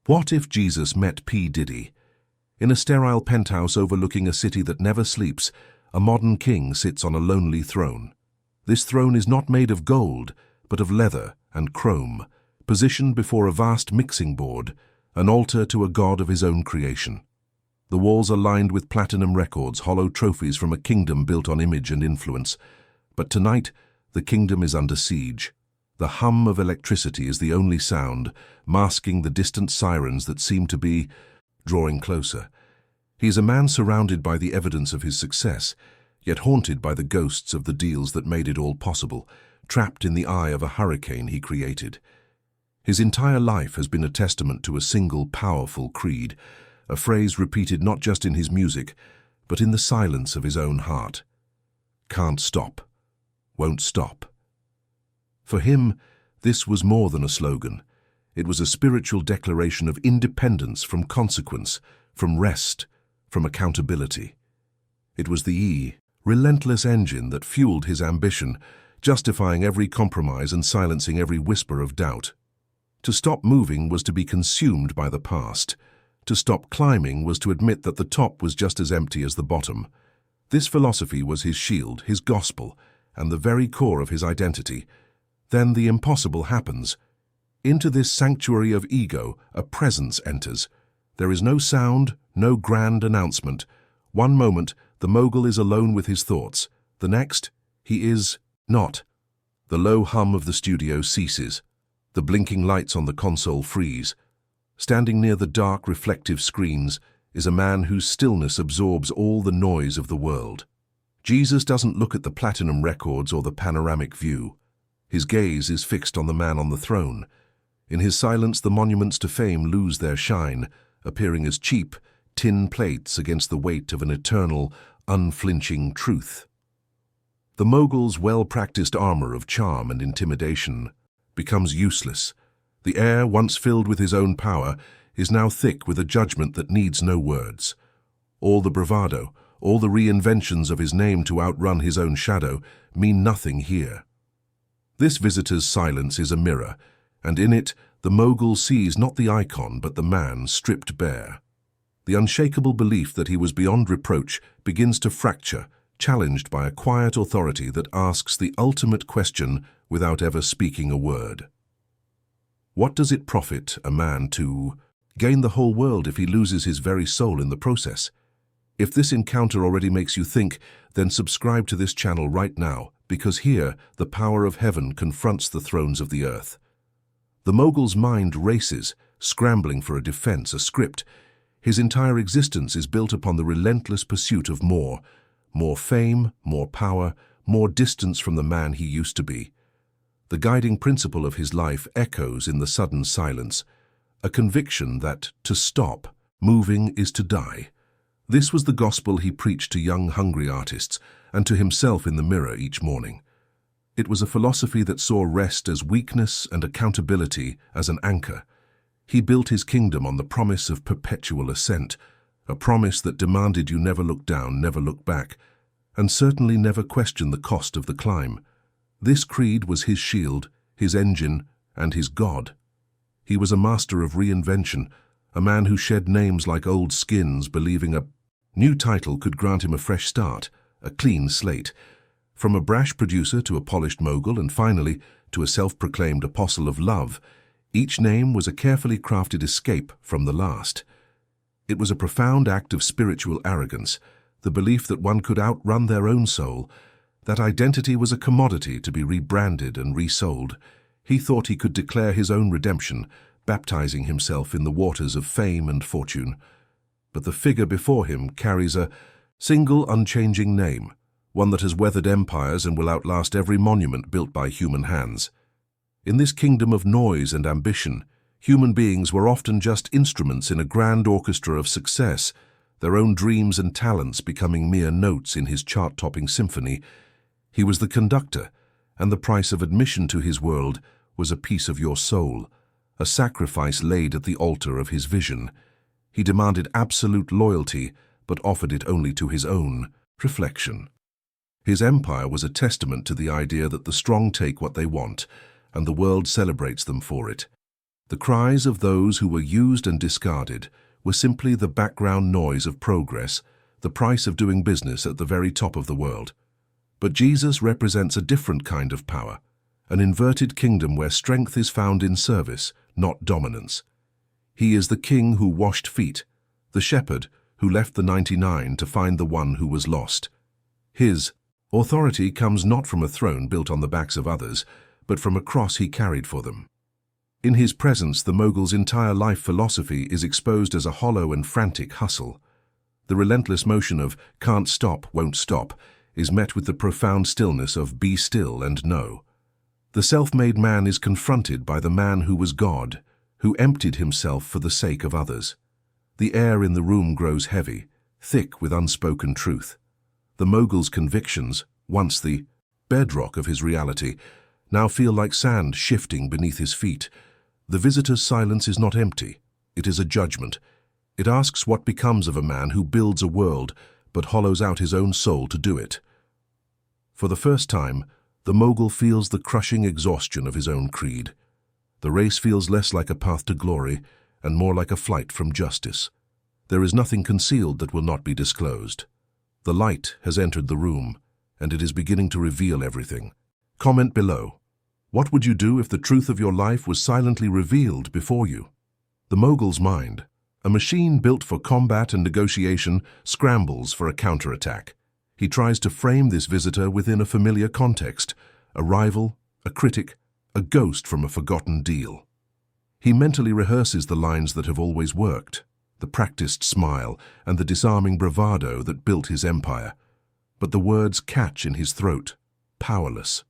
What if Jesus met P. Diddy? In a sterile penthouse overlooking a city that never sleeps, a modern king sits on a lonely throne. This throne is not made of gold, but of leather and chrome, positioned before a vast mixing board, an altar to a god of his own creation. The walls are lined with platinum records, hollow trophies from a kingdom built on image and influence. But tonight, the kingdom is under siege. The hum of electricity is the only sound, masking the distant sirens that seem to be drawing closer. He is a man surrounded by the evidence of his success, yet haunted by the ghosts of the deals that made it all possible, trapped in the eye of a hurricane he created. His entire life has been a testament to a single powerful creed, a phrase repeated not just in his music, but in the silence of his own heart. Can't stop. Won't stop. For him, this was more than a slogan. It was a spiritual declaration of independence from consequence, from rest, from accountability. It was the relentless engine that fueled his ambition, justifying every compromise and silencing every whisper of doubt. To stop moving was to be consumed by the past. To stop climbing was to admit that the top was just as empty as the bottom. This philosophy was his shield, his gospel, and the very core of his identity. Then the impossible happens. Into this sanctuary of ego, a presence enters. There is no sound, no grand announcement. One moment, the mogul is alone with his thoughts. The next, he is not. The low hum of the studio ceases. The blinking lights on the console freeze. Standing near the dark, reflective screens is a man whose stillness absorbs all the noise of the world. Jesus doesn't look at the platinum records or the panoramic view. His gaze is fixed on the man on the throne. In his silence, the monuments to fame lose their shine, appearing as cheap tin plates against the weight of an eternal, unflinching truth. The mogul's well-practiced armor of charm and intimidation becomes useless. The air, once filled with his own power, is now thick with a judgment that needs no words. All the bravado, all the reinventions of his name to outrun his own shadow mean nothing here. This visitor's silence is a mirror, and in it the mogul sees not the icon but the man stripped bare. The unshakable belief that he was beyond reproach begins to fracture, challenged by a quiet authority that asks the ultimate question without ever speaking a word. What does it profit a man to gain the whole world if he loses his very soul in the process? If this encounter already makes you think, then subscribe to this channel right now, because here the power of heaven confronts the thrones of the earth. The mogul's mind races, scrambling for a defense, a script. His entire existence is built upon the relentless pursuit of more fame, more power, more distance from the man he used to be. The guiding principle of his life echoes in the sudden silence, a conviction that to stop moving is to die. This was the gospel he preached to young, hungry artists and to himself in the mirror each morning. It was a philosophy that saw rest as weakness and accountability as an anchor. He built his kingdom on the promise of perpetual ascent, a promise that demanded you never look down, never look back, and certainly never question the cost of the climb. This creed was his shield, his engine, and his God. He was a master of reinvention, a man who shed names like old skins, believing a new title could grant him a fresh start, a clean slate. From a brash producer to a polished mogul, and finally to a self-proclaimed apostle of love, each name was a carefully crafted escape from the last. It was a profound act of spiritual arrogance, the belief that one could outrun their own soul, that identity was a commodity to be rebranded and resold. He thought he could declare his own redemption, baptizing himself in the waters of fame and fortune. But the figure before him carries a single unchanging name, one that has weathered empires and will outlast every monument built by human hands. In this kingdom of noise and ambition, human beings were often just instruments in a grand orchestra of success, their own dreams and talents becoming mere notes in his chart-topping symphony. He was the conductor, and the price of admission to his world was a piece of your soul, a sacrifice laid at the altar of his vision. He demanded absolute loyalty, but offered it only to his own reflection. His empire was a testament to the idea that the strong take what they want, and the world celebrates them for it. The cries of those who were used and discarded were simply the background noise of progress, the price of doing business at the very top of the world. But Jesus represents a different kind of power, an inverted kingdom where strength is found in service, not dominance. He is the king who washed feet, the shepherd who left the 99 to find the one who was lost. His authority comes not from a throne built on the backs of others, but from a cross he carried for them. In his presence, the mogul's entire life philosophy is exposed as a hollow and frantic hustle. The relentless motion of can't stop, won't stop is met with the profound stillness of be still and know. The self-made man is confronted by the man who was God, who emptied himself for the sake of others. The air in the room grows heavy, thick with unspoken truth. The mogul's convictions, once the bedrock of his reality, now feel like sand shifting beneath his feet. The visitor's silence is not empty. It is a judgment. It asks what becomes of a man who builds a world but hollows out his own soul to do it. For the first time, the mogul feels the crushing exhaustion of his own creed. The race feels less like a path to glory and more like a flight from justice. There is nothing concealed that will not be disclosed. The light has entered the room, and it is beginning to reveal everything. Comment below. What would you do if the truth of your life was silently revealed before you? The mogul's mind, a machine built for combat and negotiation, scrambles for a counterattack. He tries to frame this visitor within a familiar context, a rival, a critic, a ghost from a forgotten deal. He mentally rehearses the lines that have always worked, the practiced smile and the disarming bravado that built his empire. But the words catch in his throat, powerless.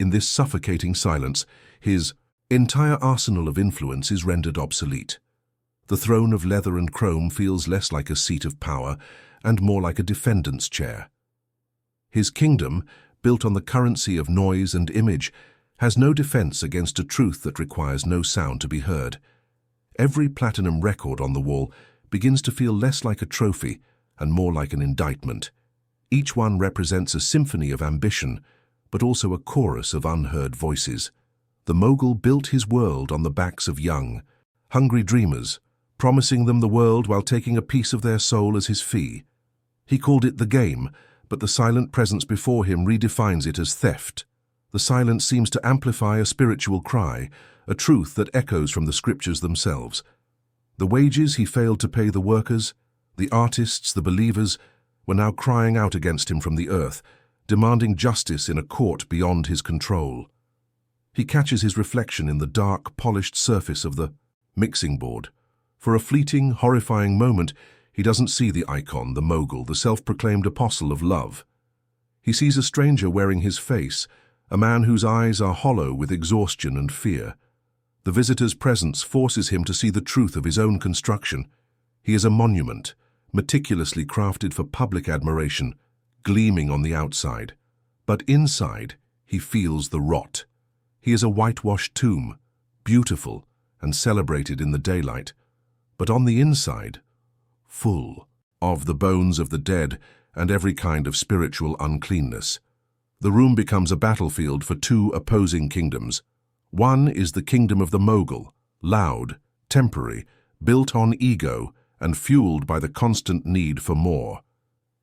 In this suffocating silence, his entire arsenal of influence is rendered obsolete. The throne of leather and chrome feels less like a seat of power and more like a defendant's chair. His kingdom, built on the currency of noise and image, has no defense against a truth that requires no sound to be heard. Every platinum record on the wall begins to feel less like a trophy and more like an indictment. Each one represents a symphony of ambition, but also a chorus of unheard voices. The mogul built his world on the backs of young, hungry dreamers, promising them the world while taking a piece of their soul as his fee. He called it the game, but the silent presence before him redefines it as theft. The silence seems to amplify a spiritual cry, a truth that echoes from the scriptures themselves. The wages he failed to pay the workers, the artists, the believers, were now crying out against him from the earth, demanding justice in a court beyond his control. He catches his reflection in the dark, polished surface of the mixing board. For a fleeting, horrifying moment, he doesn't see the icon, the mogul, the self-proclaimed apostle of love. He sees a stranger wearing his face, a man whose eyes are hollow with exhaustion and fear. The visitor's presence forces him to see the truth of his own construction. He is a monument, meticulously crafted for public admiration, gleaming on the outside. But inside, he feels the rot. He is a whitewashed tomb, beautiful and celebrated in the daylight, but on the inside, full of the bones of the dead and every kind of spiritual uncleanness. The room becomes a battlefield for two opposing kingdoms. One is the kingdom of the mogul, loud, temporary, built on ego, and fueled by the constant need for more.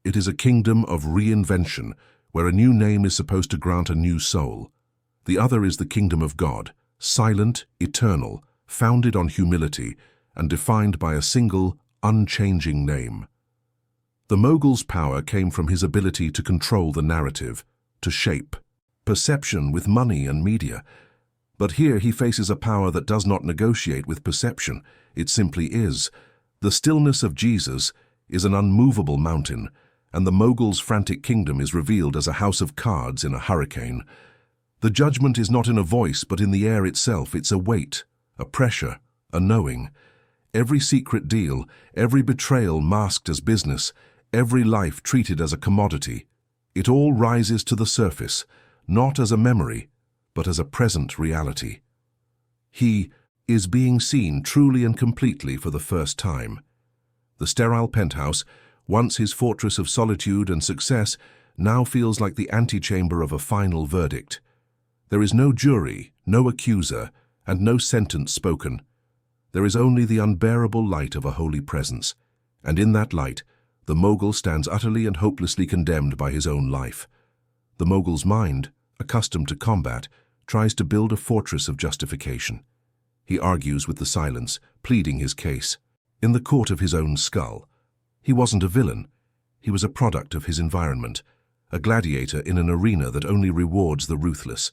It is a kingdom of reinvention, where a new name is supposed to grant a new soul. The other is the kingdom of God, silent, eternal, founded on humility, and defined by a single, unchanging name. The mogul's power came from his ability to control the narrative, to shape perception with money and media. But here he faces a power that does not negotiate with perception. It simply is. The stillness of Jesus is an unmovable mountain, and the mogul's frantic kingdom is revealed as a house of cards in a hurricane. The judgment is not in a voice, but in the air itself. It's a weight, a pressure, a knowing. Every secret deal, every betrayal masked as business, every life treated as a commodity. It all rises to the surface, not as a memory, but as a present reality. He is being seen truly and completely for the first time. The sterile penthouse, once his fortress of solitude and success, now feels like the antechamber of a final verdict. There is no jury, no accuser, and no sentence spoken. There is only the unbearable light of a holy presence, and in that light, the mogul stands utterly and hopelessly condemned by his own life. The mogul's mind, accustomed to combat, tries to build a fortress of justification. He argues with the silence, pleading his case. In the court of his own skull, he wasn't a villain. He was a product of his environment, a gladiator in an arena that only rewards the ruthless.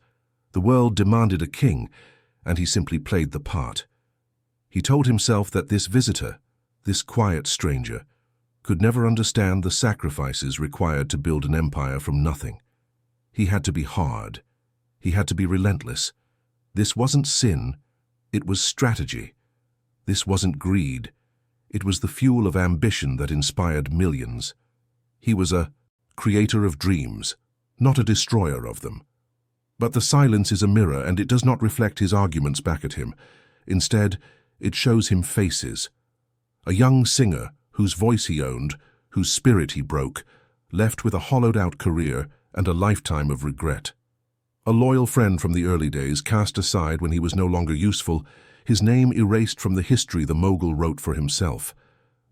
The world demanded a king, and he simply played the part. He told himself that this visitor, this quiet stranger, could never understand the sacrifices required to build an empire from nothing. He had to be hard. He had to be relentless. This wasn't sin, it was strategy. This wasn't greed. It was the fuel of ambition that inspired millions. He was a creator of dreams, not a destroyer of them. But the silence is a mirror, and it does not reflect his arguments back at him. Instead, it shows him faces. A young singer, whose voice he owned, whose spirit he broke, left with a hollowed-out career and a lifetime of regret. A loyal friend from the early days, cast aside when he was no longer useful, his name erased from the history the mogul wrote for himself.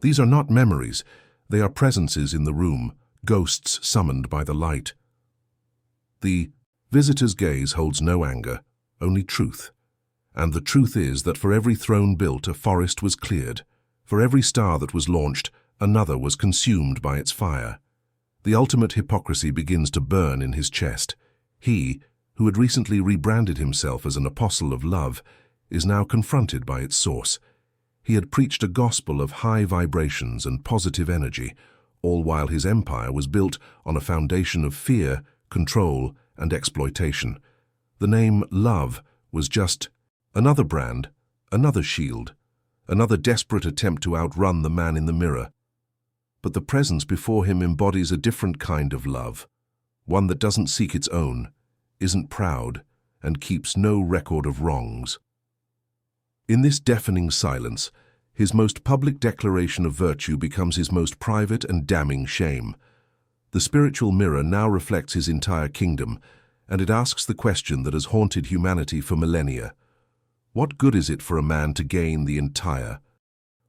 These are not memories, they are presences in the room, ghosts summoned by the light. The visitor's gaze holds no anger, only truth. And the truth is that for every throne built, a forest was cleared. For every star that was launched, another was consumed by its fire. The ultimate hypocrisy begins to burn in his chest. He, who had recently rebranded himself as an apostle of love, is now confronted by its source. He had preached a gospel of high vibrations and positive energy, all while his empire was built on a foundation of fear, control, and exploitation. The name love was just another brand, another shield, another desperate attempt to outrun the man in the mirror. But the presence before him embodies a different kind of love, one that doesn't seek its own, isn't proud, and keeps no record of wrongs. In this deafening silence, his most public declaration of virtue becomes his most private and damning shame. The spiritual mirror now reflects his entire kingdom, and it asks the question that has haunted humanity for millennia. What good is it for a man to gain the entire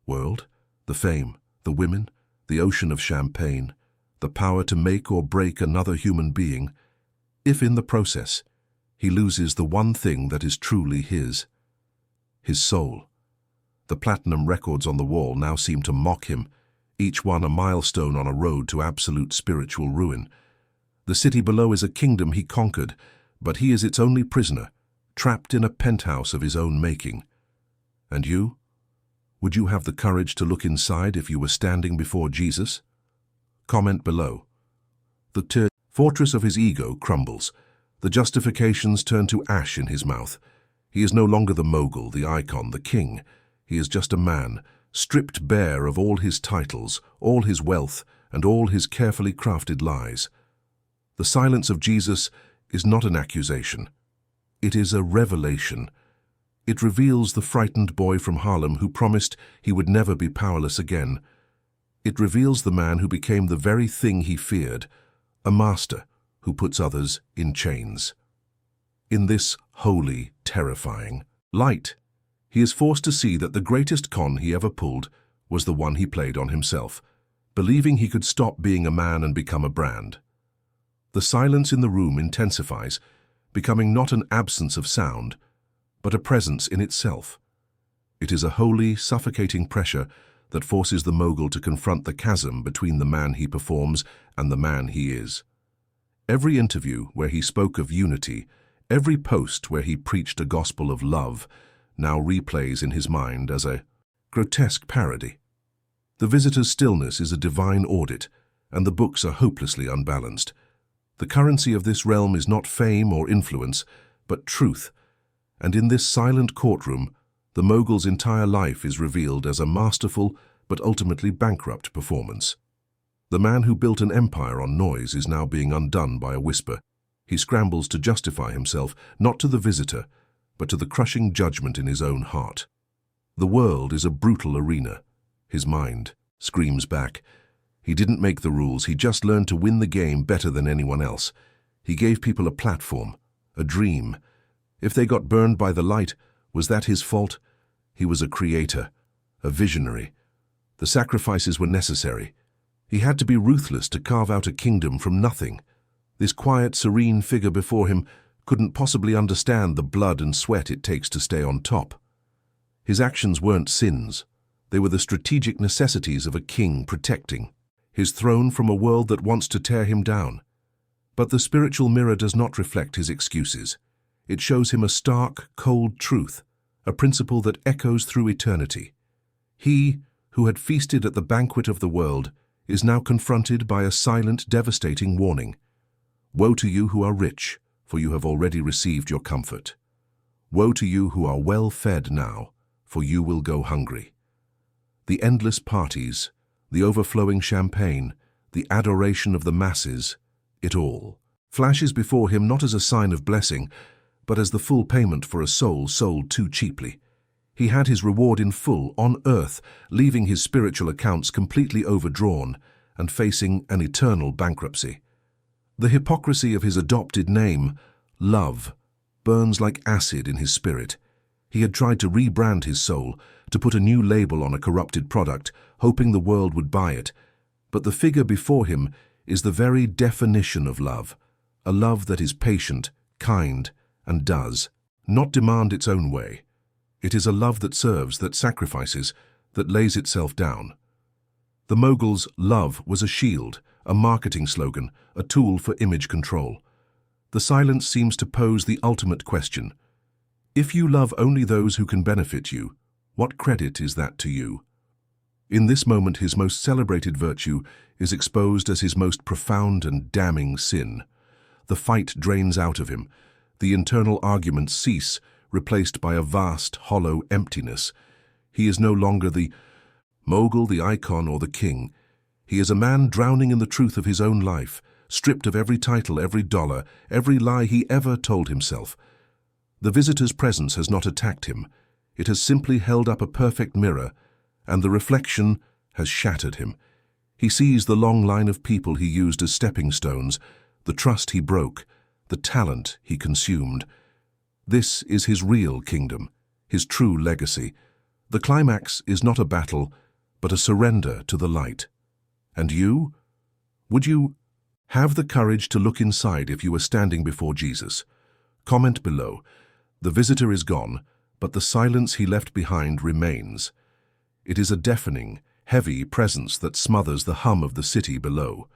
world, the fame, the women, the ocean of champagne, the power to make or break another human being, if in the process he loses the one thing that is truly his soul? The platinum records on the wall now seem to mock him, each one a milestone on a road to absolute spiritual ruin. The city below is a kingdom he conquered, but he is its only prisoner, trapped in a penthouse of his own making. And you? Would you have the courage to look inside if you were standing before Jesus? Comment below. The fortress of his ego crumbles. The justifications turn to ash in his mouth. He is no longer the mogul, the icon, the king. He is just a man, stripped bare of all his titles, all his wealth, and all his carefully crafted lies. The silence of Jesus is not an accusation. It is a revelation. It reveals the frightened boy from Harlem who promised he would never be powerless again. It reveals the man who became the very thing he feared, a master who puts others in chains. In this holy, terrifying light, he is forced to see that the greatest con he ever pulled was the one he played on himself, believing he could stop being a man and become a brand. The silence in the room intensifies, becoming not an absence of sound, but a presence in itself. It is a holy, suffocating pressure that forces the mogul to confront the chasm between the man he performs and the man he is. Every interview where he spoke of unity, every post where he preached a gospel of love, now replays in his mind as a grotesque parody. The visitor's stillness is a divine audit, and the books are hopelessly unbalanced. The currency of this realm is not fame or influence, but truth, and in this silent courtroom, the mogul's entire life is revealed as a masterful but ultimately bankrupt performance. The man who built an empire on noise is now being undone by a whisper. He scrambles to justify himself, not to the visitor, but to the crushing judgment in his own heart. The world is a brutal arena. His mind screams back. He didn't make the rules, he just learned to win the game better than anyone else. He gave people a platform, a dream. If they got burned by the light, Was that his fault? He was a creator, a visionary. The sacrifices were necessary. He had to be ruthless to carve out a kingdom from nothing. This quiet, serene figure before him couldn't possibly understand the blood and sweat it takes to stay on top. His actions weren't sins. They were the strategic necessities of a king protecting his throne from a world that wants to tear him down. But the spiritual mirror does not reflect his excuses. It shows him a stark, cold truth, a principle that echoes through eternity. He, who had feasted at the banquet of the world, is now confronted by a silent, devastating warning. Woe to you who are rich, for you have already received your comfort. Woe to you who are well fed now, for you will go hungry. The endless parties, the overflowing champagne, the adoration of the masses, it all flashes before him not as a sign of blessing, but as the full payment for a soul sold too cheaply. He had his reward in full, on earth, leaving his spiritual accounts completely overdrawn and facing an eternal bankruptcy. The hypocrisy of his adopted name, love, burns like acid in his spirit. He had tried to rebrand his soul, to put a new label on a corrupted product, hoping the world would buy it. But the figure before him is the very definition of love, a love that is patient, kind, and does not demand its own way. It is a love that serves, that sacrifices, that lays itself down. The mogul's love was a shield, a marketing slogan, a tool for image control. The silence seems to pose the ultimate question. If you love only those who can benefit you, what credit is that to you? In this moment, his most celebrated virtue is exposed as his most profound and damning sin. The fight drains out of him. The internal arguments cease, replaced by a vast, hollow emptiness. He is no longer the mogul, the icon, or the king. He is a man drowning in the truth of his own life, stripped of every title, every dollar, every lie he ever told himself. The visitor's presence has not attacked him. It has simply held up a perfect mirror, and the reflection has shattered him. He sees the long line of people he used as stepping stones, the trust he broke, the talent he consumed. This is his real kingdom, his true legacy. The climax is not a battle, but a surrender to the light. And you? Would you have the courage to look inside if you were standing before Jesus? Comment below. The visitor is gone, but the silence he left behind remains. It is a deafening, heavy presence that smothers the hum of the city below.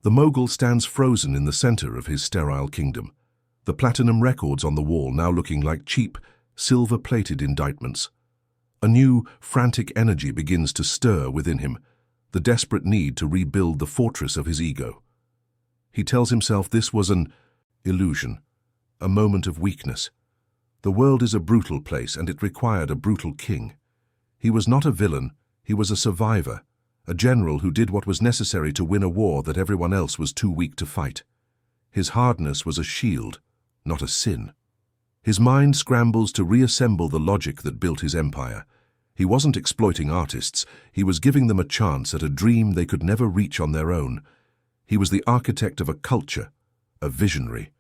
The mogul stands frozen in the center of his sterile kingdom, the platinum records on the wall now looking like cheap, silver-plated indictments. A new, frantic energy begins to stir within him, the desperate need to rebuild the fortress of his ego. He tells himself this was an illusion, a moment of weakness. The world is a brutal place, and it required a brutal king. He was not a villain, he was a survivor, a general who did what was necessary to win a war that everyone else was too weak to fight. His hardness was a shield, not a sin. His mind scrambles to reassemble the logic that built his empire. He wasn't exploiting artists, he was giving them a chance at a dream they could never reach on their own. He was the architect of a culture, a visionary.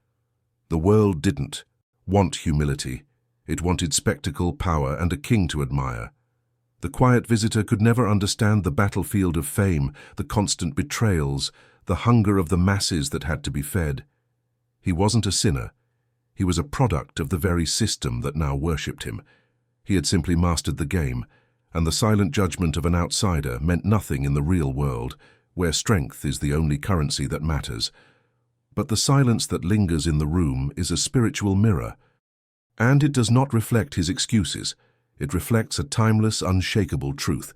The world didn't want humility. It wanted spectacle, power, and a king to admire. The quiet visitor could never understand the battlefield of fame, the constant betrayals, the hunger of the masses that had to be fed. He wasn't a sinner. He was a product of the very system that now worshipped him. He had simply mastered the game, and the silent judgment of an outsider meant nothing in the real world, where strength is the only currency that matters. But the silence that lingers in the room is a spiritual mirror, and it does not reflect his excuses. It reflects a timeless, unshakable truth.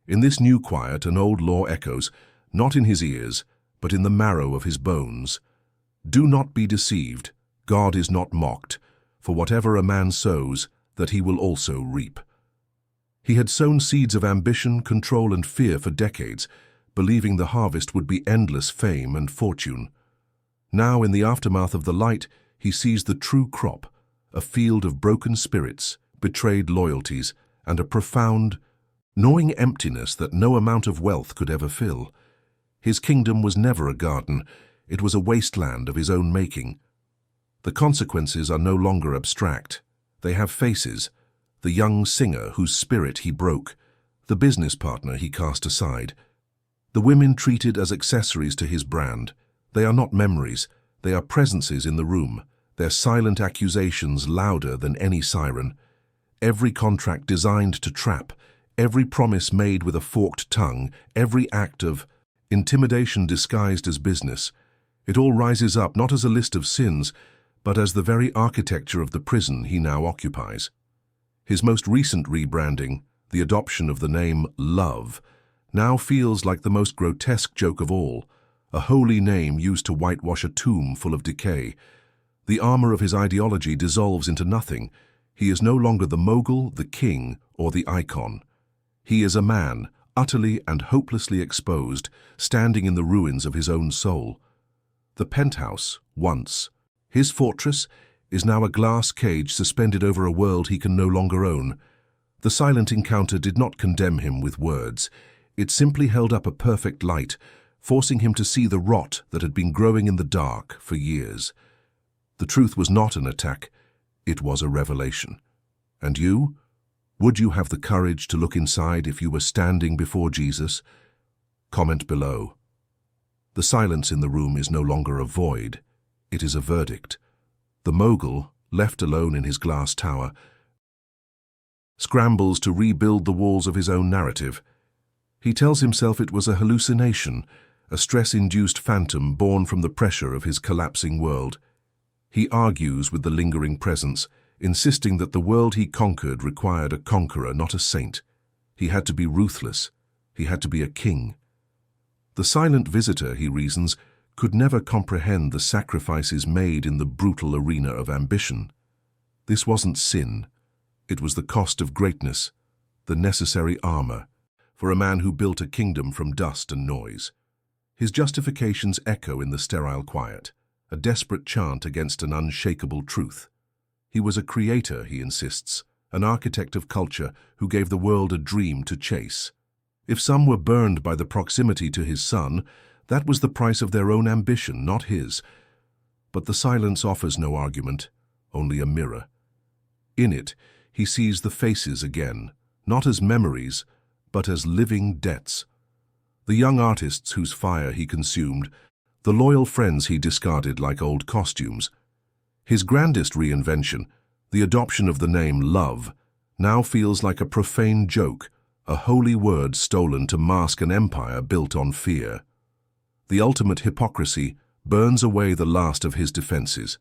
In this new quiet, an old law echoes, not in his ears, but in the marrow of his bones. Do not be deceived. God is not mocked, for whatever a man sows, that he will also reap. He had sown seeds of ambition, control, and fear for decades, believing the harvest would be endless fame and fortune. Now, in the aftermath of the light, he sees the true crop, a field of broken spirits, betrayed loyalties, and a profound, gnawing emptiness that no amount of wealth could ever fill. His kingdom was never a garden, it was a wasteland of his own making. The consequences are no longer abstract. They have faces: the young singer whose spirit he broke, the business partner he cast aside, the women treated as accessories to his brand. They are not memories, they are presences in the room, their silent accusations louder than any siren. Every contract designed to trap, every promise made with a forked tongue, every act of intimidation disguised as business. It all rises up not as a list of sins, but as the very architecture of the prison he now occupies. His most recent rebranding, the adoption of the name Love, now feels like the most grotesque joke of all, a holy name used to whitewash a tomb full of decay. The armor of his ideology dissolves into nothing. He is no longer the mogul, the king, or the icon. He is a man, utterly and hopelessly exposed, standing in the ruins of his own soul. The penthouse, once his fortress, is now a glass cage suspended over a world he can no longer own. The silent encounter did not condemn him with words. It simply held up a perfect light, forcing him to see the rot that had been growing in the dark for years. The truth was not an attack, it was a revelation. And you? Would you have the courage to look inside if you were standing before Jesus? Comment below. The silence in the room is no longer a void, it is a verdict. The mogul, left alone in his glass tower, scrambles to rebuild the walls of his own narrative. He tells himself it was a hallucination, a stress-induced phantom born from the pressure of his collapsing world. He argues with the lingering presence, insisting that the world he conquered required a conqueror, not a saint. He had to be ruthless. He had to be a king. The silent visitor, he reasons, could never comprehend the sacrifices made in the brutal arena of ambition. This wasn't sin. It was the cost of greatness, the necessary armor, for a man who built a kingdom from dust and noise. His justifications echo in the sterile quiet, a desperate chant against an unshakable truth. He was a creator, he insists, an architect of culture who gave the world a dream to chase. If some were burned by the proximity to his son, that was the price of their own ambition, not his. But the silence offers no argument, only a mirror. In it, he sees the faces again, not as memories, but as living debts. The young artists whose fire he consumed, the loyal friends he discarded like old costumes. His grandest reinvention, the adoption of the name Love, now feels like a profane joke, a holy word stolen to mask an empire built on fear. The ultimate hypocrisy burns away the last of his defenses.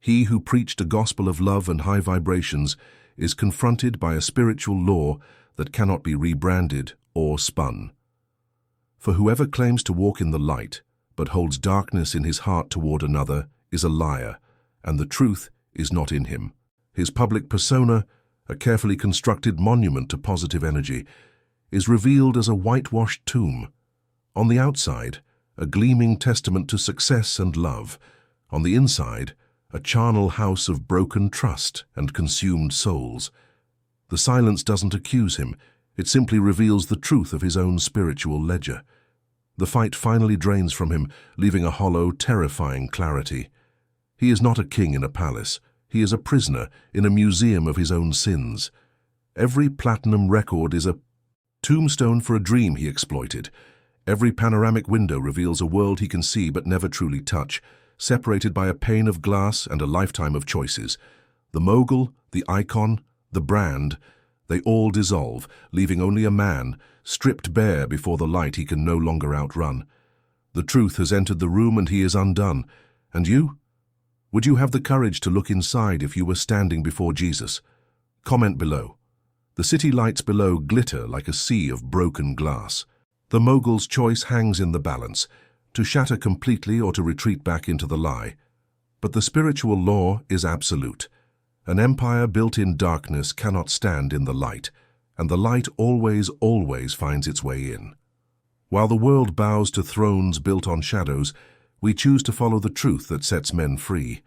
He who preached a gospel of love and high vibrations is confronted by a spiritual law that cannot be rebranded or spun. For whoever claims to walk in the light, but holds darkness in his heart toward another, is a liar, and the truth is not in him. His public persona, a carefully constructed monument to positive energy, is revealed as a whitewashed tomb. On the outside, a gleaming testament to success and love. On the inside, a charnel house of broken trust and consumed souls. The silence doesn't accuse him, it simply reveals the truth of his own spiritual ledger. The fight finally drains from him, leaving a hollow, terrifying clarity. He is not a king in a palace. He is a prisoner in a museum of his own sins. Every platinum record is a tombstone for a dream he exploited. Every panoramic window reveals a world he can see but never truly touch, separated by a pane of glass and a lifetime of choices. The mogul, the icon, the brand, they all dissolve, leaving only a man, stripped bare before the light he can no longer outrun. The truth has entered the room and he is undone. And you? Would you have the courage to look inside if you were standing before Jesus? Comment below. The city lights below glitter like a sea of broken glass. The mogul's choice hangs in the balance, to shatter completely or to retreat back into the lie. But the spiritual law is absolute. An empire built in darkness cannot stand in the light, and the light always finds its way in. While the world bows to thrones built on shadows, we choose to follow the truth that sets men free.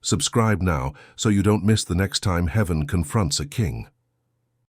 Subscribe now so you don't miss the next time heaven confronts a king.